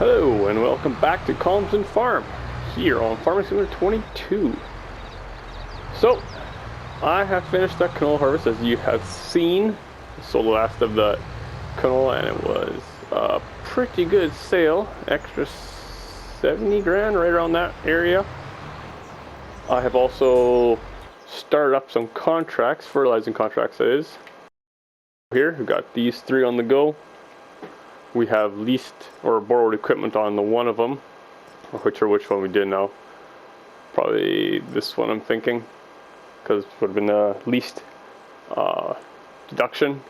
Hello and welcome back to Calmsden Farm here on Farming Simulator 22. So, I have finished that canola harvest as you have seen. Sold the last of the canola and it was a pretty good sale. Extra 70 grand right around that area. I have also started up some contracts, fertilizing contracts that is. Here, we've got these three on the go. We have leased or borrowed equipment on the one of them, which one we did now. Probably this one I'm thinking, because it would have been the least deduction.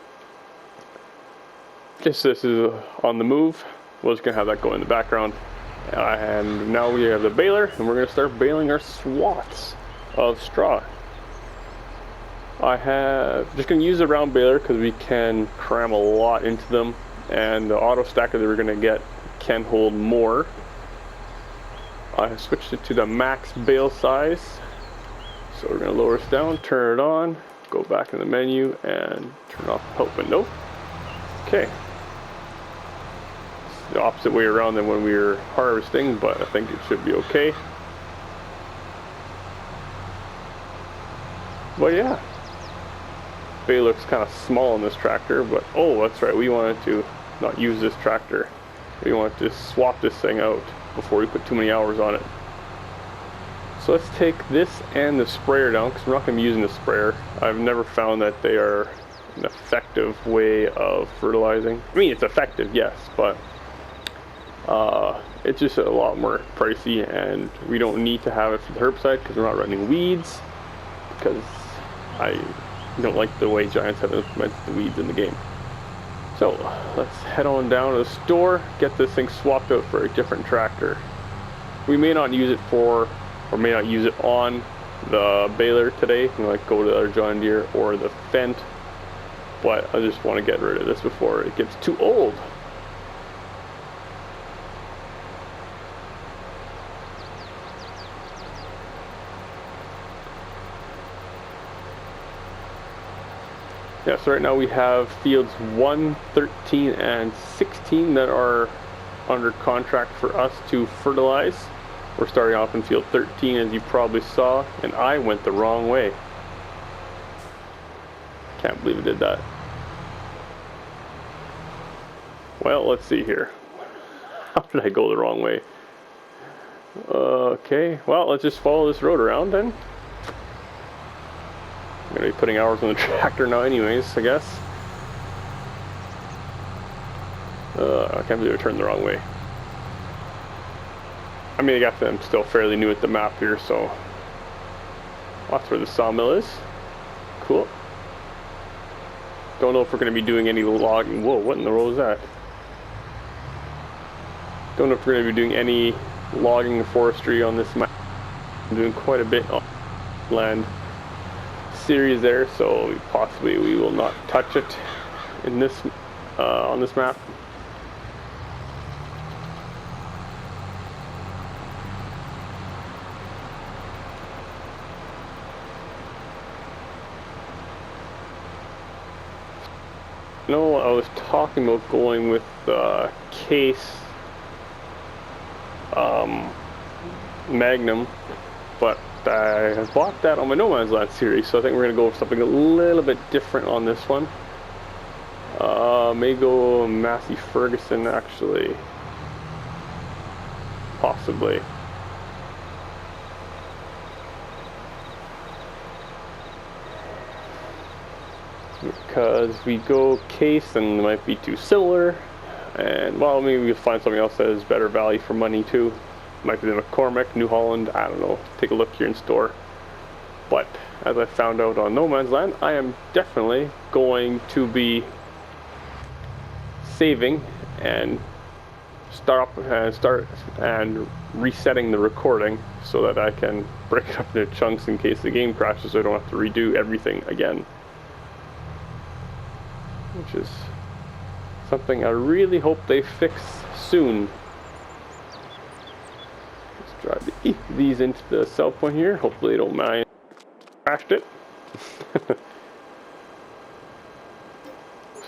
Just this is on the move. We're just gonna have that go in the background. And now we have the baler, and we're gonna start baling our swaths of straw. I have just gonna use a round baler because we can cram a lot into them. And the auto stacker that we're going to get can hold more. I have switched it to the max bale size. So we're going to lower this down, turn it on, go back in the menu and turn off the help window. Okay. It's the opposite way around than when we were harvesting, but I think it should be okay. But yeah. Bale looks kind of small on this tractor, but oh, that's right, we wanted to not use this tractor. We wanted to swap this thing out before we put too many hours on it. So let's take this and the sprayer down, because we're not going to be using the sprayer. I've never found that they are an effective way of fertilizing. I mean, it's effective, yes, but it's just a lot more pricey, and we don't need to have it for the herbicide because we're not running weeds, because I don't like the way Giants have implemented the weeds in the game. So let's head on down to the store, get this thing swapped out for a different tractor. We may not use it for, or may not use it on the baler today. We might go to our John Deere or the Fendt, but I just want to get rid of this before it gets too old. Yeah, so right now we have fields 1, 13, and 16 that are under contract for us to fertilize. We're starting off in field 13, as you probably saw, and I went the wrong way. Can't believe I did that. Well, let's see here. How did I go the wrong way? Okay, well, let's just follow this road around then. I'm going to be putting hours on the tractor now anyways, I guess. I can't believe I turned the wrong way. I mean, I guess I'm still fairly new at the map here, so... That's where the sawmill is. Cool. Don't know if we're going to be doing any logging. Whoa, what in the world is that? Don't know if we're going to be doing any logging or forestry on this map. I'm doing quite a bit on land series there, so possibly we will not touch it in this on this map. No, I was talking about going with case Magnum, but I bought that on my No Man's Land series, so I think we're going to go with something a little bit different on this one. May go Massey Ferguson, actually. Possibly. Because if we go case, then it might be too similar. And, well, maybe we'll find something else that has better value for money, too. Might be the McCormick, New Holland, I don't know. Take a look here in store. But as I found out on No Man's Land, I am definitely going to be saving and start and resetting the recording so that I can break it up into chunks in case the game crashes, so I don't have to redo everything again. Which is something I really hope they fix soon. Drive these into the sell point here. Hopefully they don't mind. Crashed it.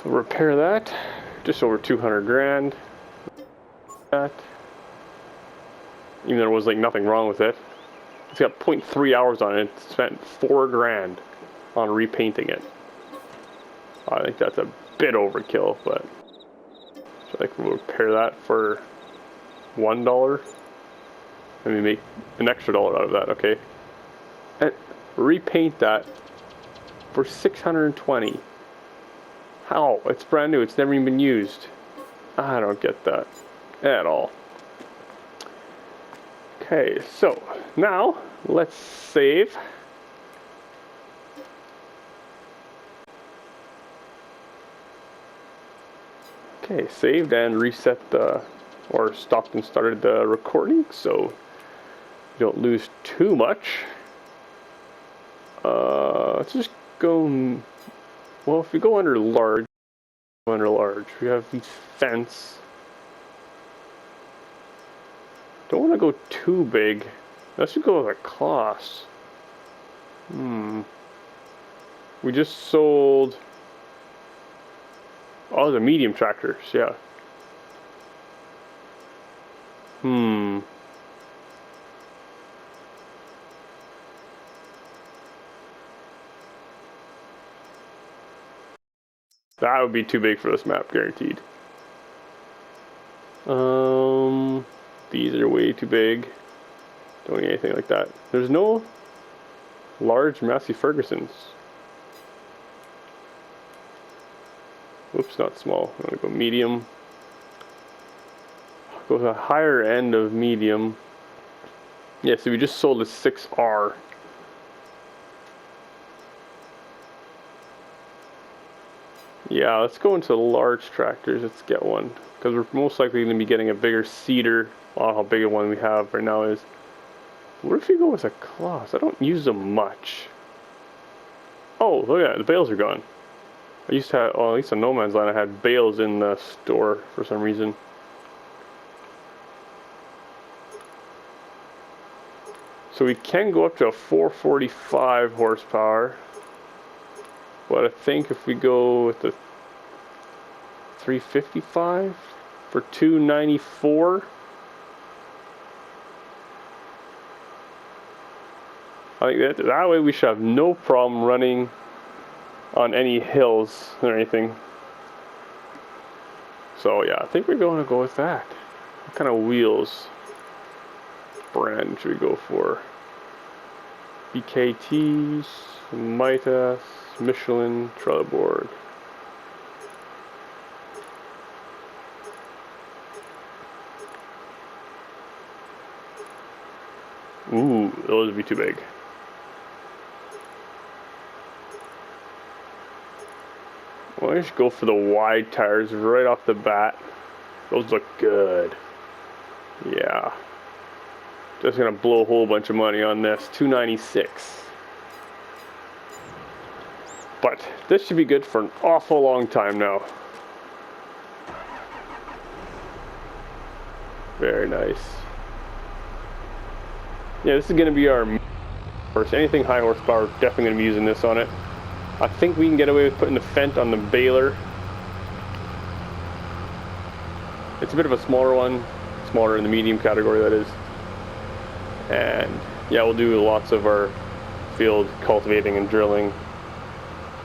So repair that. Just over 200 grand. that. Even though there was like nothing wrong with it. It's got 0.3 hours on it. It spent $4 grand on repainting it. I think that's a bit overkill, but so I can repair that for $1. Maybe make an extra dollar out of that. Okay, and repaint that for $620. How? It's brand new. It's never even been used. I don't get that at all. Okay, so now let's save. Okay, saved and reset the, or stopped and started the recording so you don't lose too much. Let's just go, well, if we go under large, we have the fence. Don't want to go too big. Let's just go with a cost. We just sold, oh, the medium tractors, yeah. That would be too big for this map, guaranteed. These are way too big. Don't need anything like that. There's no large Massey Fergusons. Oops, not small. I'm gonna go medium. Go to the higher end of medium. Yeah, so we just sold a 6R. Yeah, let's go into the large tractors. Let's get one. Because we're most likely going to be getting a bigger seeder. Oh, how big a one we have right now is. What if we go with a Claas? I don't use them much. Oh, look at that. The bales are gone. I used to have, well, at least on No Man's Land, I had bales in the store for some reason. So we can go up to a 445 horsepower. But I think if we go with the 355 for 294, I think that way we should have no problem running on any hills or anything. So yeah, I think we're going to go with that. What kind of wheels brand should we go for? BKTs, Mitas, Michelin, Trelleborg. Ooh, those would be too big. Well, I should go for the wide tires right off the bat. Those look good. Yeah. Just gonna blow a whole bunch of money on this. $296. But this should be good for an awful long time now. Very nice. Yeah, this is going to be our horse. Anything high horsepower, definitely going to be using this on it. I think we can get away with putting the Fent on the baler. It's a bit of a smaller one. Smaller in the medium category, that is. And yeah, we'll do lots of our field cultivating and drilling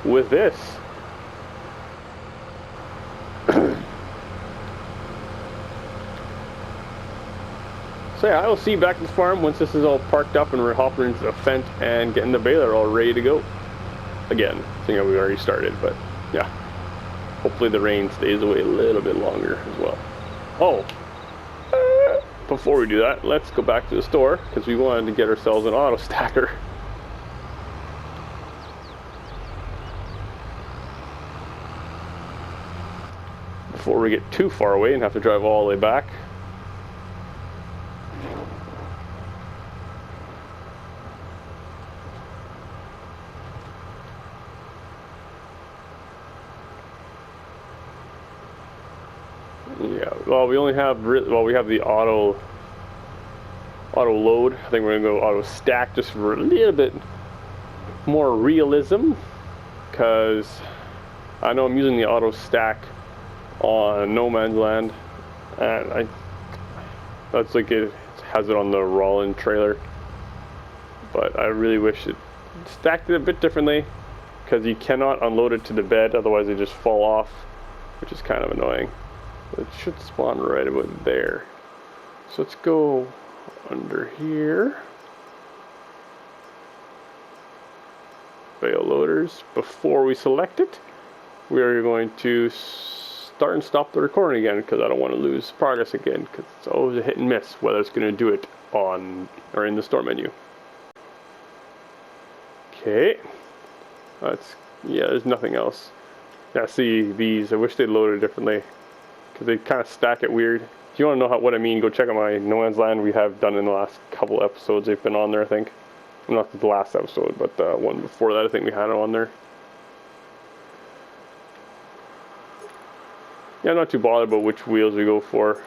with this. So yeah, I will see you back at the farm once this is all parked up and we're hopping into the Fent and getting the baler all ready to go. Again, seeing how we already started, but yeah. Hopefully the rain stays away a little bit longer as well. Oh, before we do that, let's go back to the store because we wanted to get ourselves an auto stacker. Before we get too far away and have to drive all the way back. Yeah, well, we only have, we have the auto load. I think we're gonna go auto stack just for a little bit more realism, because I know I'm using the auto stack on No Man's Land, and That's like it has it on the roll-in trailer. But I really wish it stacked it a bit differently, because you cannot unload it to the bed, otherwise they just fall off, which is kind of annoying. It should spawn right about there. So let's go under here. Bale loaders. Before we select it, we are going to start and stop the recording again, because I don't want to lose progress again, because it's always a hit and miss whether it's going to do it on or in the store menu. Okay, yeah, there's nothing else. Yeah, see these, I wish they loaded differently, because they kind of stack it weird. If you want to know what I mean, go check out my No Man's Land we have done in the last couple episodes. They've been on there, I think. Not the last episode, but the one before that, I think we had it on there. Yeah, I'm not too bothered about which wheels we go for,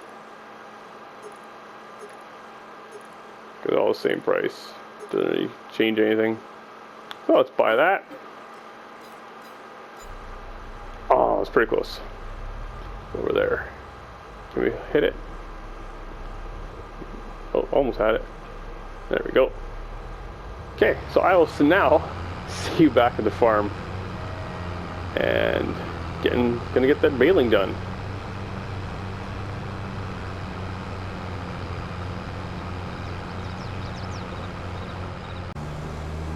because they're all the same price. Doesn't really change anything. So let's buy that. Oh, it's pretty close. Over there. Can we hit it? Oh, almost had it. There we go. Okay, so I will now see you back at the farm and gonna get that baling done.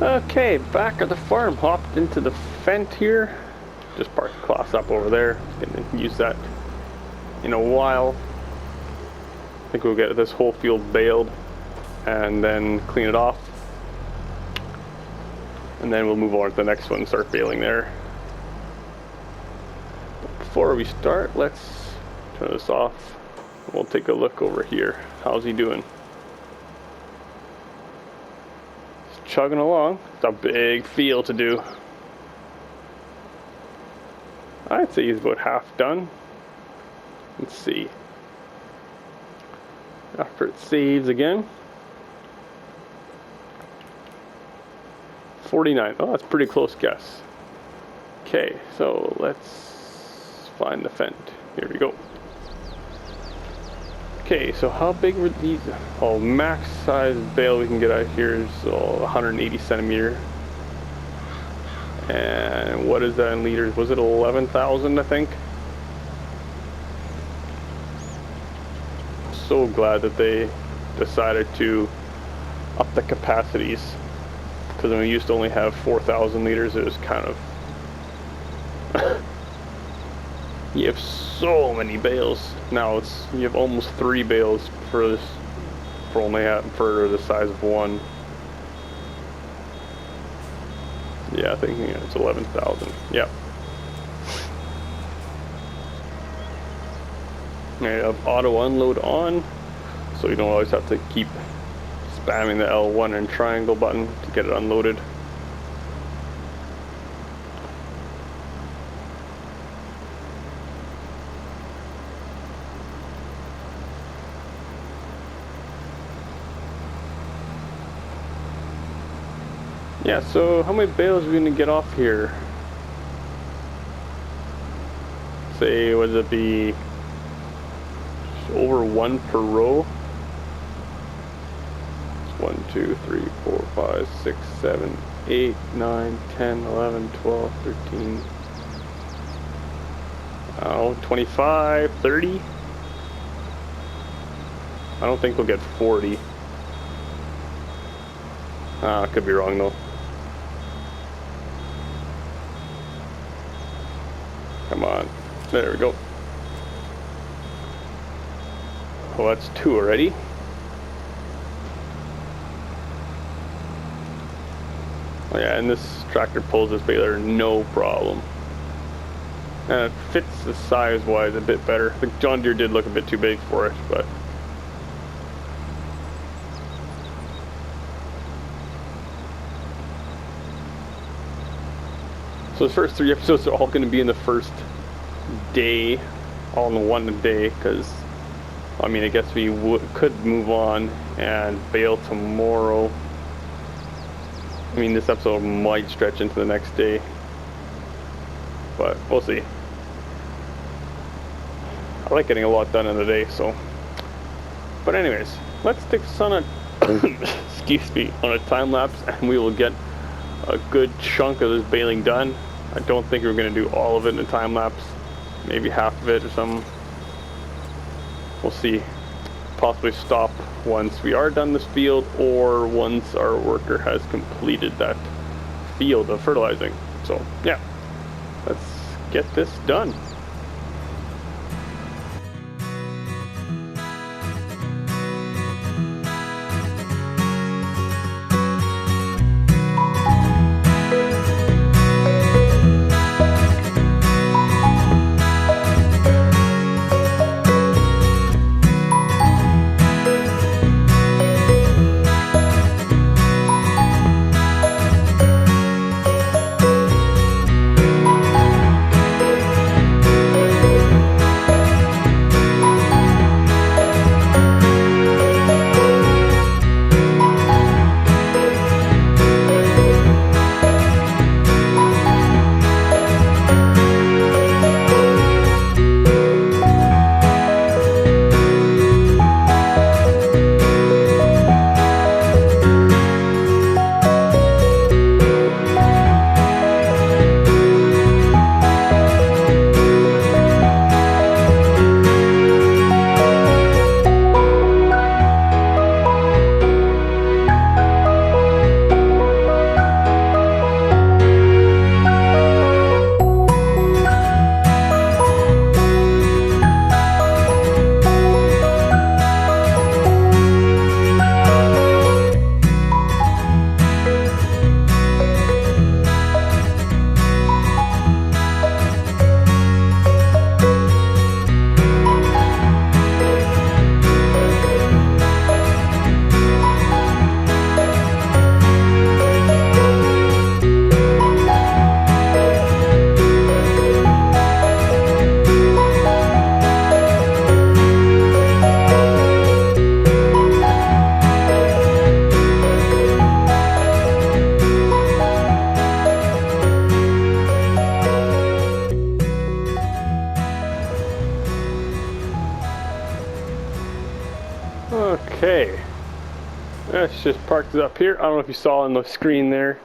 Okay, back at the farm, hopped into the Fent here. Just parked the class up over there. Gonna use that in a while. I think we'll get this whole field baled and then clean it off. And then we'll move on to the next one and start baling there. But before we start, let's turn this off. We'll take a look over here. How's he doing? Chugging along. It's a big field to do. I'd say he's about half done. Let's see. After it saves again. 49. Oh, that's a pretty close guess. Okay, so let's find the Fent. Here we go. Okay, so how big were these? Oh, max size bale we can get out here is 180 centimeter. And what is that in liters? Was it 11,000, I think? So glad that they decided to up the capacities, because when we used to only have 4,000 liters, it was kind of you have so many bales. Now you have almost 3 bales for this, for the size of one. Yeah, I think it's 11,000. Yep. I have auto unload on, so you don't always have to keep spamming the L1 and triangle button to get it unloaded. Yeah, so how many bales are we going to get off here? Say, would it be over 1 per row? 1, 2, 3, 4, 5, 6, 7, 8, 9, 10, 11, 12, 13, 25, 30? I don't think we'll get 40. I could be wrong though. Come on. There we go. Well, that's 2 already. Oh yeah, and this tractor pulls this baler no problem. And it fits the size-wise a bit better. The John Deere did look a bit too big for it, but so the first 3 episodes are all going to be in the first day, all in one day, because I mean, I guess we could move on and bale tomorrow. I mean, this episode might stretch into the next day, but we'll see. I like getting a lot done in a day, so But anyways, let's take this on a excuse me, on a time lapse, and we will get a good chunk of this baling done. I don't think we're going to do all of it in a time lapse, maybe half of it or something. We'll see. Possibly stop once we are done this field, or once our worker has completed that field of fertilizing. So yeah, let's get this done. Okay, let's just park this up here. I don't know if you saw on the screen there,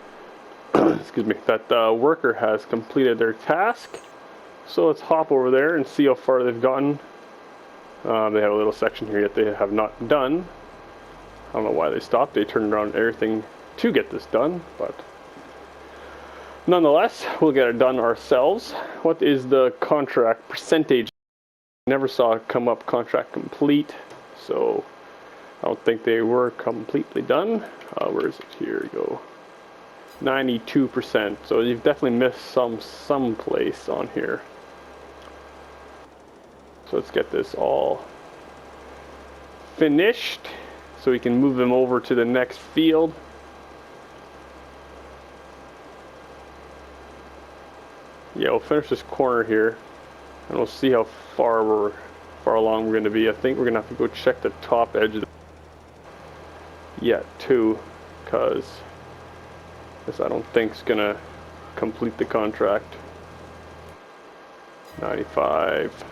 excuse me, that the worker has completed their task. So let's hop over there and see how far they've gotten. They have a little section here that they have not done. I don't know why they stopped. They turned around everything to get this done, but nonetheless, we'll get it done ourselves. What is the contract percentage? Never saw it come up contract complete, so I don't think they were completely done. Where is it? Here we go. 92%. So you've definitely missed some place on here. So let's get this all finished so we can move them over to the next field. Yeah, we'll finish this corner here, and we'll see how far along we're going to be. I think we're going to have to go check the top edge of the yet too, because this I don't think is gonna complete the contract. 95.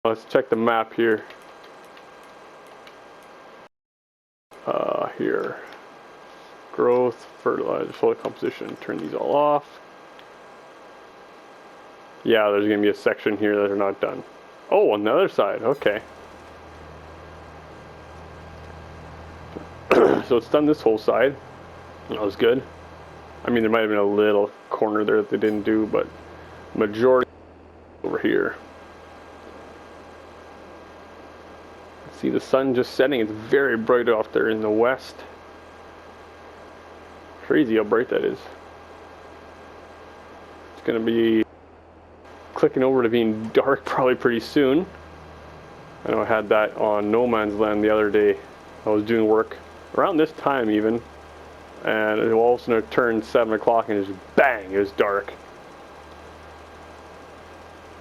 Let's check the map here. Here, growth, fertilizer, soil composition. Turn these all off. Yeah, there's gonna be a section here that are not done. Oh, on the other side. Okay. So it's done this whole side. That was good. I mean, there might have been a little corner there that they didn't do, but majority over here. See the sun just setting. It's very bright off there in the west. Crazy how bright that is. It's gonna be clicking over to being dark probably pretty soon. I know I had that on No Man's Land the other day. I was doing work around this time even, and it all of a sudden turned 7 o'clock and just bang, it was dark.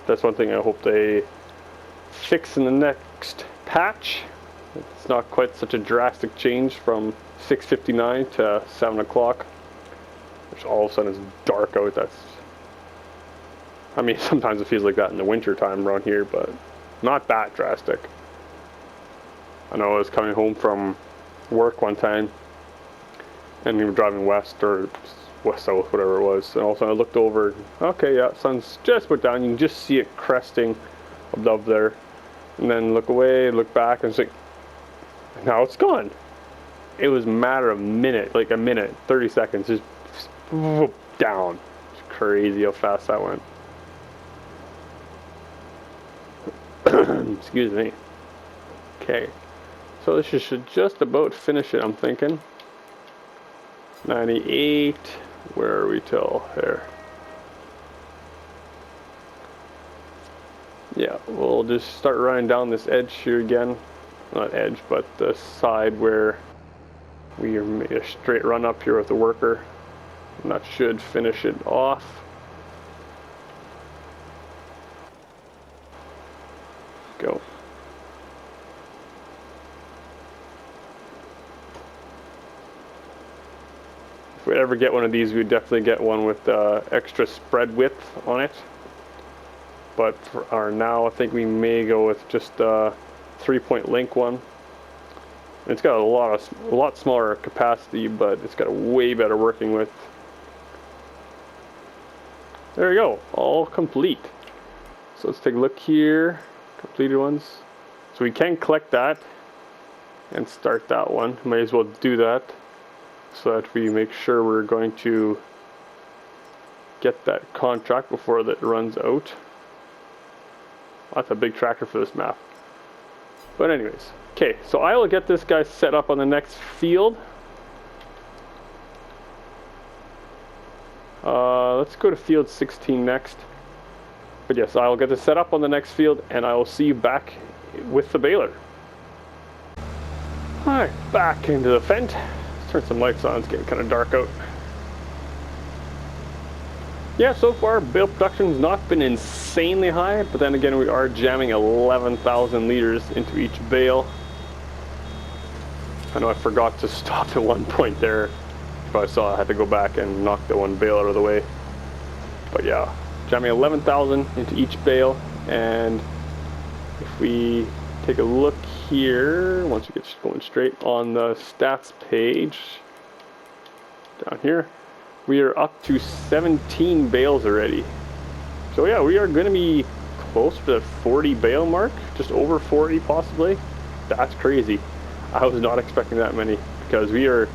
That's one thing I hope they fix in the next patch. It's not quite such a drastic change from 6:59 to 7 o'clock, which all of a sudden is dark out. I mean, sometimes it feels like that in the winter time around here, but not that drastic. I know I was coming home from work one time, and we were driving west or west south, whatever it was, and all of a sudden I looked over. Okay, yeah, sun's just put down. You can just see it cresting above there, and then look away, look back, and it's like, now it's gone. It was a matter of a minute, like a minute, 30 seconds, just whoop, down. It's crazy how fast that went. Excuse me. Okay, so this should just about finish it, I'm thinking. 98, where are we till there? Yeah, we'll just start running down this edge here again. Not edge, but the side where we made a straight run up here with the worker. And that should finish it off. Go. If we ever get one of these, we'd definitely get one with extra spread width on it. But for our now, I think we may go with just a 3-point link one. It's got a lot smaller capacity, but it's got a way better working width. There we go, all complete. So let's take a look here, completed ones. So we can collect that and start that one. Might as well do that so that we make sure we're going to get that contract before that runs out. That's a big tractor for this map. But anyways, okay, so I will get this guy set up on the next field. Let's go to field 16 next. But yes, I will get this set up on the next field, and I will see you back with the baler. Alright, back into the fence. Let's turn some lights on, it's getting kind of dark out. Yeah, so far bale production's not been insanely high, but then again we are jamming 11,000 liters into each bale. I know I forgot to stop at one point there. If I saw I had to go back and knock the one bale out of the way. But yeah, jamming 11,000 into each bale, and if we take a look here, once we get going straight on the stats page, down here, we are up to 17 bales already. So yeah, we are going to be close to the 40 bale mark, just over 40 possibly. That's crazy. I was not expecting that many, because we are,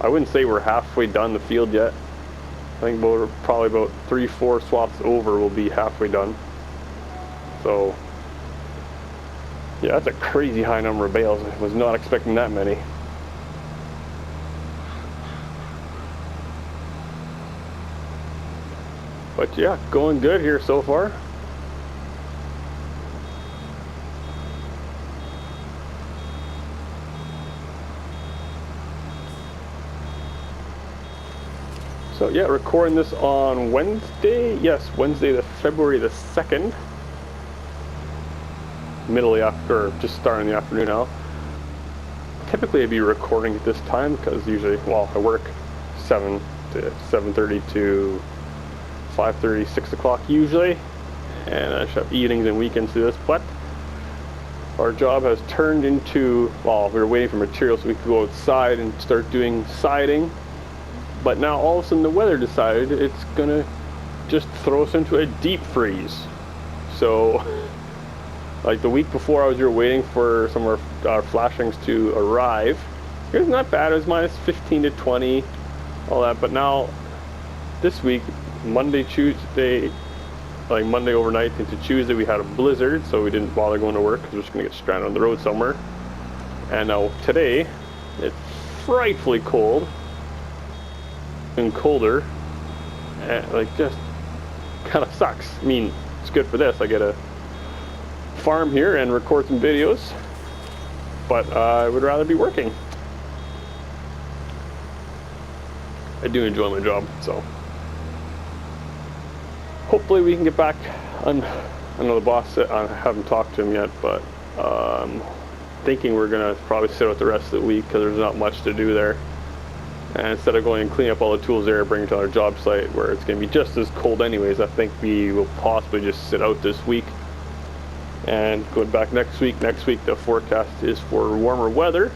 I wouldn't say we're halfway done the field yet. I think we're probably about 3-4 swaths over will be halfway done. So yeah, that's a crazy high number of bales. I was not expecting that many. But yeah, going good here so far. So yeah, recording this on Wednesday. Yes, Wednesday, the February the 2nd. Middle of the afternoon, or just starting the afternoon now. Typically I'd be recording at this time because usually, well, I work 7 to 7:30 to 5:30, 6 o'clock usually, and I should have evenings and weekends to this, but our job has turned into, well, we were waiting for materials so we could go outside and start doing siding, but now all of a sudden the weather decided it's gonna just throw us into a deep freeze. So like the week before I was here waiting for some of our flashings to arrive, it was not bad, it was minus 15 to 20, all that, but now this week, Monday, Tuesday, like Monday overnight into Tuesday, we had a blizzard, so we didn't bother going to work because we're just going to get stranded on the road somewhere. And now today, it's frightfully cold and colder, and like just kind of sucks. I mean, it's good for this. I get to farm here and record some videos, but I would rather be working. I do enjoy my job, so hopefully we can get back. I know the boss, I haven't talked to him yet, but thinking we're gonna probably sit out the rest of the week because there's not much to do there. And instead of going and clean up all the tools there, bring it to our job site where it's gonna be just as cold anyways, I think we will possibly just sit out this week. And going back next week the forecast is for warmer weather.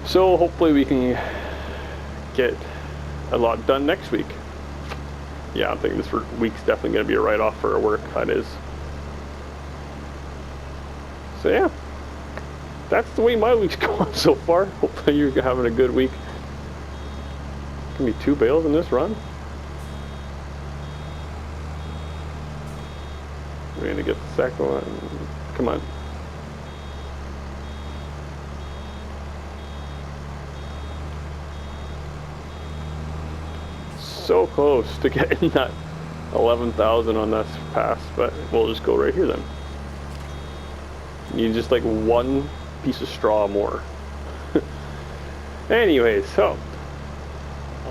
So hopefully we can get a lot done next week. Yeah, I'm thinking this week's definitely going to be a write-off for our work. That is. So yeah, that's the way my week's going so far. Hopefully you're having a good week. Can be 2 bales in this run. We're gonna get the second one. Come on. So close to getting that 11,000 on this pass, but we'll just go right here then. You just like 1 piece of straw more. Anyways, so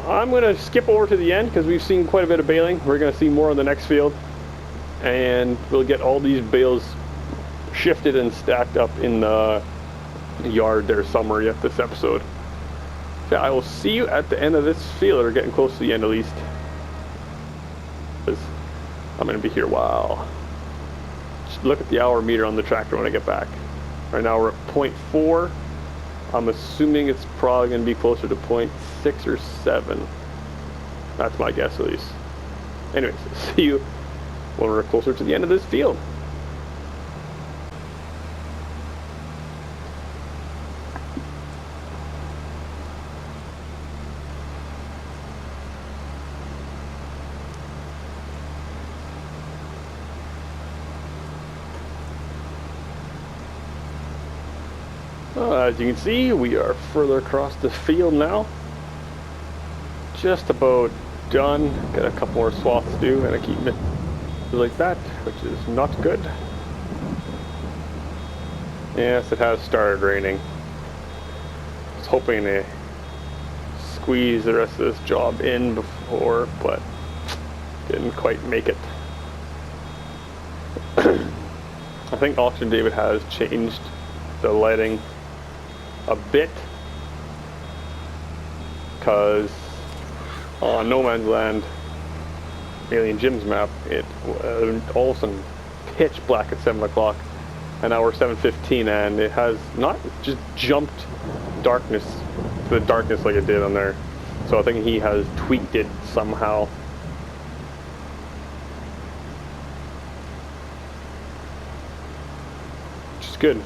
I'm going to skip over to the end because we've seen quite a bit of baling. We're going to see more on the next field, and we'll get all these bales shifted and stacked up in the yard there somewhere yet this episode. So I will see you at the end of this field, or getting close to the end at least, because I'm going to be here a while. Just look at the hour meter on the tractor when I get back. Right now we're at 0.4. I'm assuming it's probably going to be closer to 0.6 or 7. That's my guess at least. Anyways, see you when we're closer to the end of this field. As you can see, we are further across the field now. Just about done. Got a couple more swaths to do, and I keep it like that, which is not good. Yes, it has started raining. I was hoping to squeeze the rest of this job in before, but didn't quite make it. I think Auction David has changed the lighting a bit, because on No Man's Land Alien Jim's map it all of a sudden pitch black at 7 o'clock, and now we're 7:15, and it has not just jumped darkness to the darkness like it did on there. So I think he has tweaked it somehow. Which is good.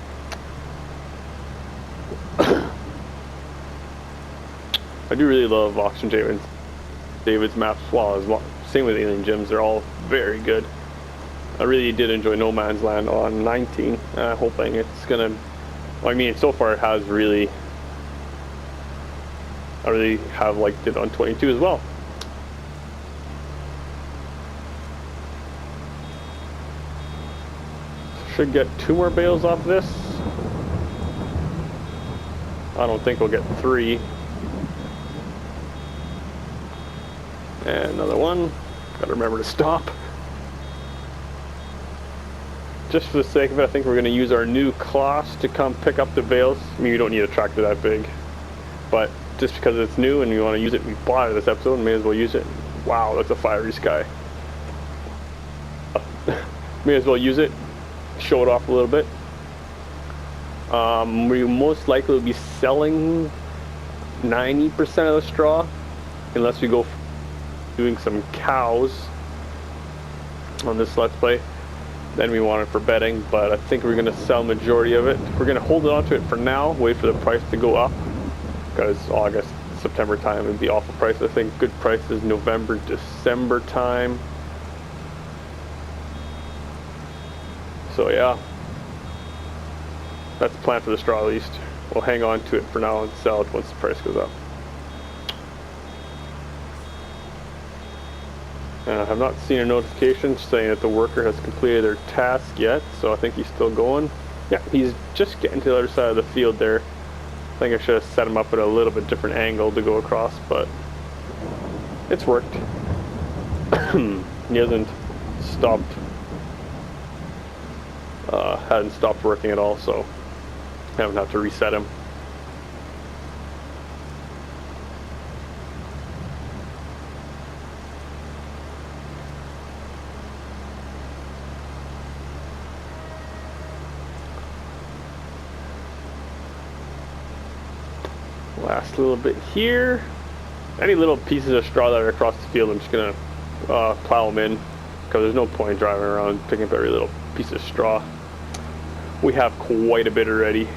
I do really love Auction David's maps as well. Same with Alien Gyms, they're all very good. I really did enjoy No Man's Land on 19, hoping it's gonna, well, I mean, so far it has really, I really have liked it on 22 as well. Should get 2 more bales off this. I don't think we'll get 3. And another one. Gotta remember to stop. Just for the sake of it, I think we're gonna use our new class to come pick up the bales. I mean, you don't need a tractor that big, but just because it's new and we want to use it, we bought it this episode, may as well use it. Wow, that's a fiery sky. May as well use it, show it off a little bit. We most likely will be selling 90% of the straw, unless we go doing some cows on this Let's Play. Then we want it for bedding, but I think we're going to sell majority of it. We're going to hold on to it for now, wait for the price to go up, because August, September time would be awful price. I think good price is November, December time. So yeah, that's the plan for the straw at least. We'll hang on to it for now and sell it once the price goes up. I have not seen a notification saying that the worker has completed their task yet, so I think he's still going. Yeah, he's just getting to the other side of the field there. I think I should have set him up at a little bit different angle to go across, but it's worked. He hasn't stopped, hadn't stopped working at all, so I haven't had to reset him. Last little bit here. Any little pieces of straw that are across the field, I'm just gonna plow them in, because there's no point driving around picking up every little piece of straw. We have quite a bit already.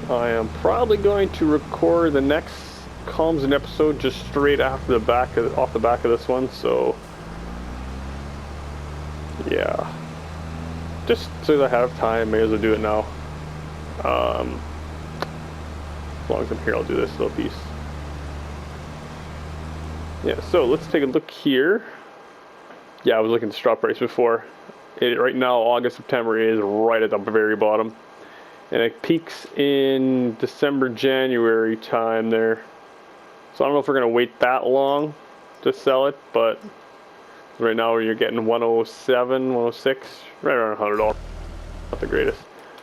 I am probably going to record the next Calmsden episode just straight after off the back of this one, so yeah. Just so I have time, may as well do it now. As long as I'm here, I'll do this little piece. Yeah, so let's take a look here. Yeah, I was looking at the straw price before. Right now, August, September is right at the very bottom. And it peaks in December, January time there. So I don't know if we're going to wait that long to sell it, but right now you're getting 107, 106, right around $100. Not the greatest.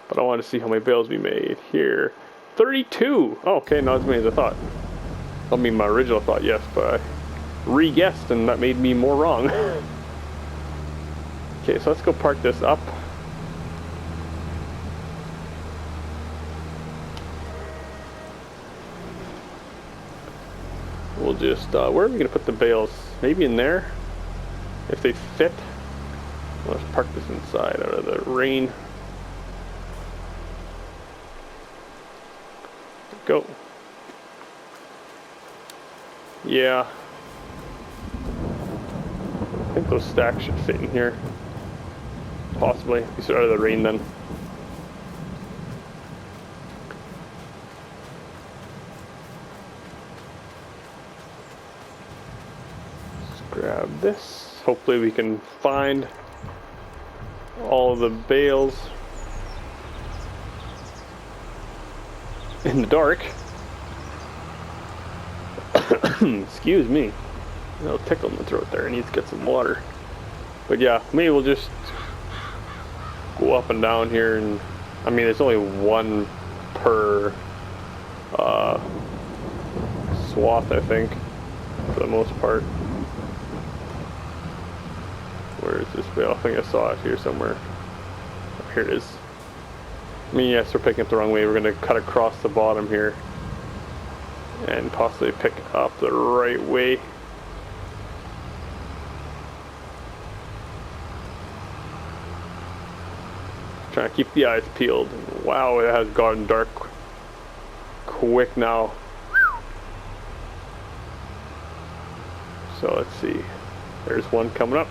But I want to see how many bales we made here. 32! Oh, okay, not as many as I thought. I mean, my original thought, yes, but I re-guessed and that made me more wrong. Okay, so let's go park this up. We'll just, where are we going to put the bales? Maybe in there? If they fit. Let's park this inside out of the rain. Go. Yeah. I think those stacks should fit in here. Possibly. At least out of the rain then. Grab this. Hopefully we can find all of the bales in the dark. Excuse me. A little tickle in the throat there. I need to get some water. But yeah, maybe we'll just go up and down here, and I mean there's only one per swath, I think, for the most part. Where is this bale? I think I saw it here somewhere. Oh, here it is. I mean, yes, we're picking up the wrong way. We're going to cut across the bottom here and possibly pick up the right way. Trying to keep the eyes peeled. Wow, it has gotten dark quick now. So let's see. There's one coming up.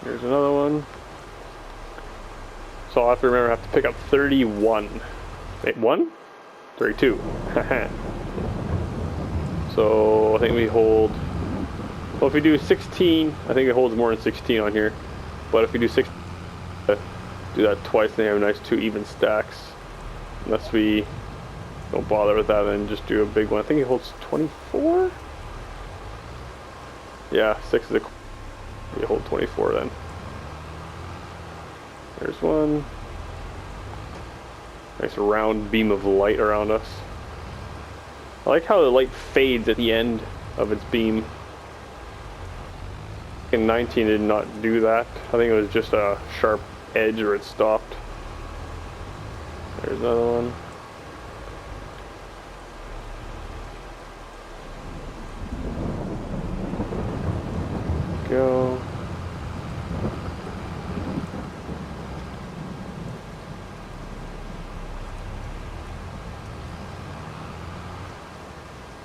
Here's another one. So I'll have to remember I have to pick up 31. Wait, 1? 32. So I think we hold, well, if we do 16, I think it holds more than 16 on here. But if we do 16, do that twice, then you have nice 2 even stacks. Unless we don't bother with that, then just do a big one. I think it holds 24? Yeah, 6 is a, you hold 24 then. There's one. Nice round beam of light around us. I like how the light fades at the end of its beam. In 19 did not do that. I think it was just a sharp edge where it stopped. There's another one. Go.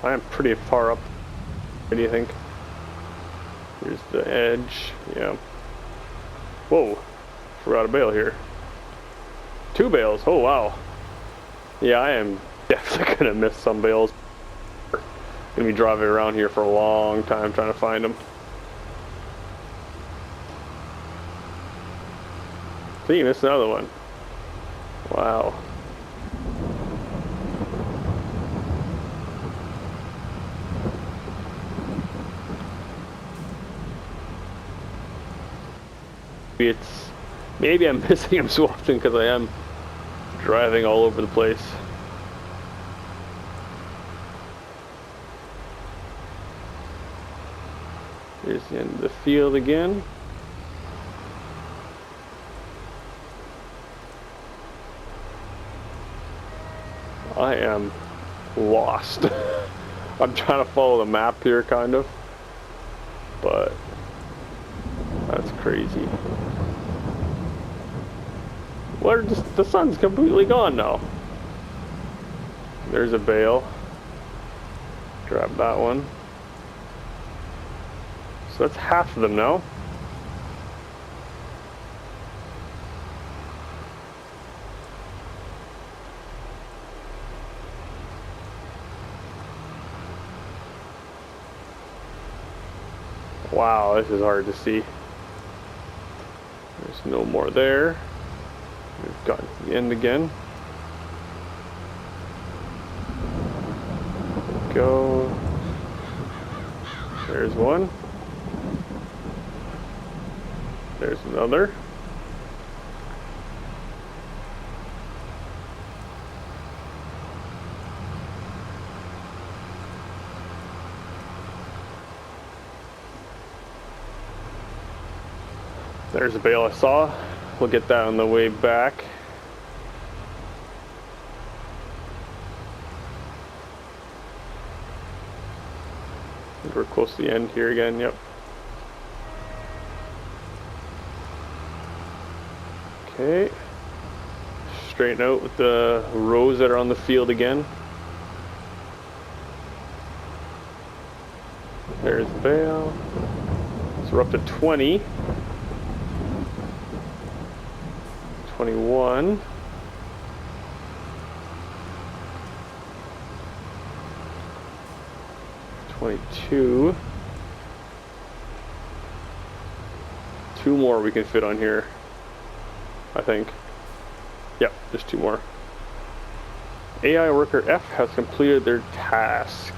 I am pretty far up. What do you think? Here's the edge. Yeah. Whoa. Forgot a bale here. 2 bales. Oh wow. Yeah, I am definitely gonna miss some bales. Gonna be driving around here for a long time trying to find them. See, you missed another one. Wow. Maybe I'm missing them so often because I am driving all over the place. Here's the end of the field again. I am lost. I'm trying to follow the map here, kind of. But that's crazy. Where the sun's completely gone now. There's a bale. Grab that one. So that's half of them now. Wow, this is hard to see. There's no more there. We've gotten to the end again. Go. There's one. There's another. There's a bale I saw. We'll get that on the way back. We're close to the end here again, yep. Okay. Straighten out with the rows that are on the field again. There's the bale. So we're up to 20. 21. 22. Two more we can fit on here, I think. Yep, just two more. AI worker F has completed their task,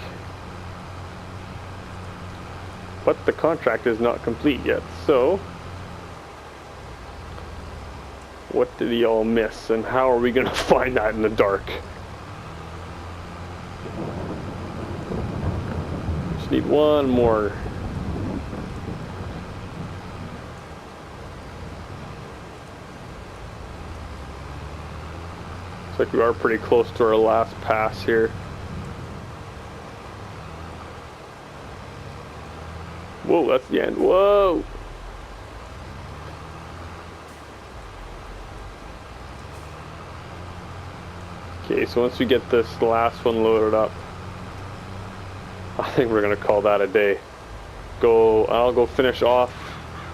but the contract is not complete yet. So what did he all miss, and how are we going to find that in the dark? Just need one more. Looks like we are pretty close to our last pass here. Whoa, that's the end. Whoa! Okay, so once we get this last one loaded up, I think we're gonna call that a day. I'll go finish off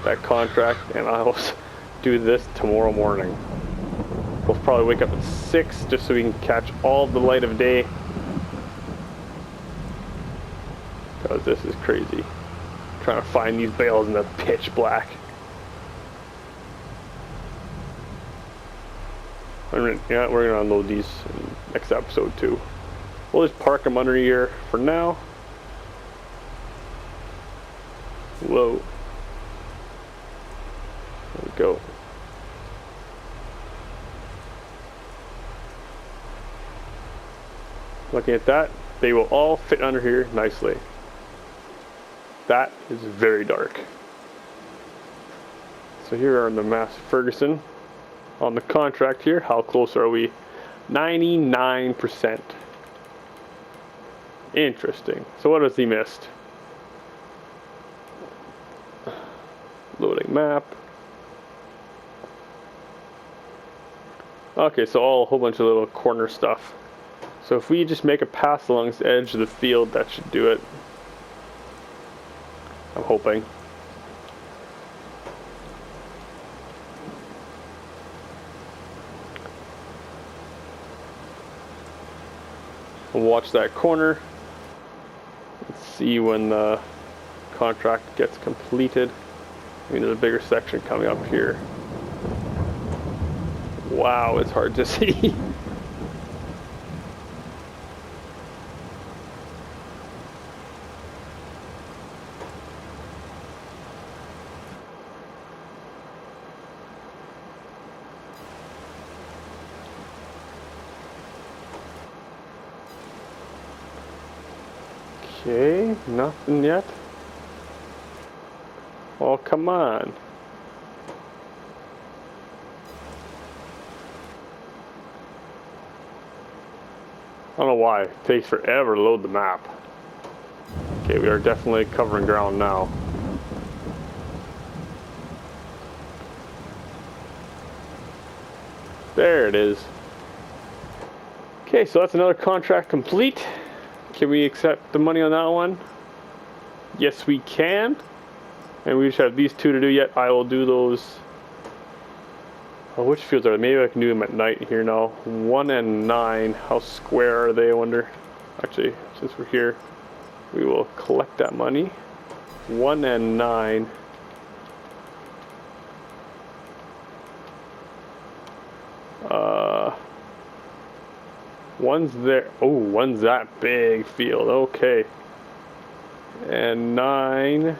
that contract, and I'll do this tomorrow morning. We'll probably wake up at 6 just so we can catch all the light of day, because this is crazy. Trying to find these bales in the pitch black. Yeah, we're gonna unload these in next episode too. We'll just park them under here for now. Whoa. There we go. Looking at that, they will all fit under here nicely. That is very dark. So here are the Mass Ferguson on the contract here. How close are we? 99%. Interesting. So what has he missed? Loading map. Okay, so a whole bunch of little corner stuff. So if we just make a pass along the edge of the field, that should do it. I'm hoping. We'll watch that corner. Let's see when the contract gets completed. I mean, there's a bigger section coming up here. Wow, it's hard to see. Okay, nothing yet. Oh, come on. I don't know why. It takes forever to load the map. Okay, we are definitely covering ground now. There it is. Okay, so that's another contract complete. Can we accept the money on that one? Yes, we can. And we just have these two to do yet. I will do those. Oh, which fields are they? Maybe I can do them at night here now. 1 and 9. How square are they, I wonder? Actually, since we're here, we will collect that money. 1 and 9. One's there. Oh, one's that big field. Okay. And 9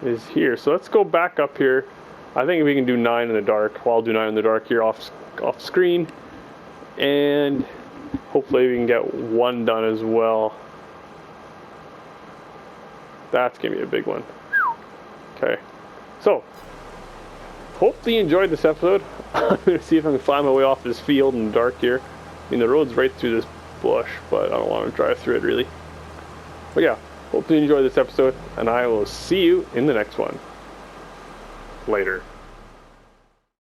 is here. So let's go back up here. I think we can do 9 in the dark. Well, I'll do 9 in the dark here off screen. And hopefully we can get 1 done as well. That's going to be a big one. Okay. So, hopefully you enjoyed this episode. I'm going to see if I can find my way off this field in the dark here. I mean, the road's right through this bush, but I don't want to drive through it really. But yeah, hope you enjoyed this episode, and I will see you in the next one. Later.